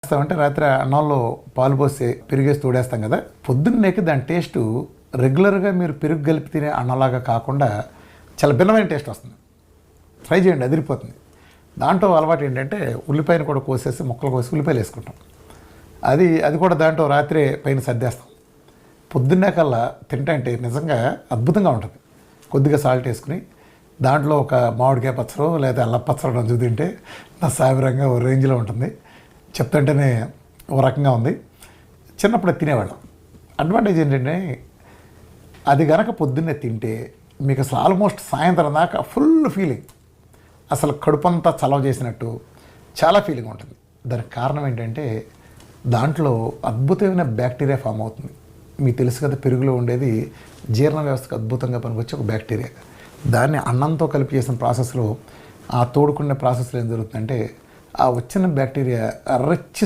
చేస్తామంటే రాత్రి అన్నంలో పాలు పోసి పెరిగేసి తోడేస్తాం కదా, పొద్దున్నేకి దాని టేస్టు రెగ్యులర్గా మీరు పెరుగు కలిపి తినే అన్నంలాగా కాకుండా చాలా భిన్నమైన టేస్ట్ వస్తుంది. ట్రై చేయండి, అదిరిపోతుంది. దాంట్లో అలవాటు ఏంటంటే ఉల్లిపాయను కూడా కోసేసి ముక్కలు కోసి ఉల్లిపాయలు వేసుకుంటాం. అది కూడా దాంట్లో రాత్రే పైన సర్దేస్తాం. పొద్దున్నే కల్లా తింటే నిజంగా అద్భుతంగా ఉంటుంది. కొద్దిగా సాల్ట్ వేసుకుని దాంట్లో ఒక మామిడికాయ పచ్చడో లేదా అల్ల పచ్చడి రంజు తింటే నా సావిరంగా ఓ రేంజ్లో ఉంటుంది. చెప్తుంటేనే ఓ రకంగా ఉంది. చిన్నప్పుడు తినేవాళ్ళం. అడ్వాంటేజ్ ఏంటంటే అది కనుక పొద్దున్నే తింటే మీకు అసలు ఆల్మోస్ట్ సాయంత్రం దాకా ఫుల్ ఫీలింగ్, అసలు కడుపంతా చలవ చేసినట్టు చాలా ఫీలింగ్ ఉంటుంది. దానికి కారణం ఏంటంటే దాంట్లో అద్భుతమైన బ్యాక్టీరియా ఫామ్ అవుతుంది. మీకు తెలుసు కదా, పెరుగులో ఉండేది జీర్ణ వ్యవస్థకు అద్భుతంగా పనికొచ్చే ఒక బ్యాక్టీరియా. దాన్ని అన్నంతో కలిపి చేసిన ప్రాసెస్లో, ఆ తోడుకునే ప్రాసెస్లో ఏం జరుగుతుందంటే ఆ వచ్చిన బ్యాక్టీరియా రిచ్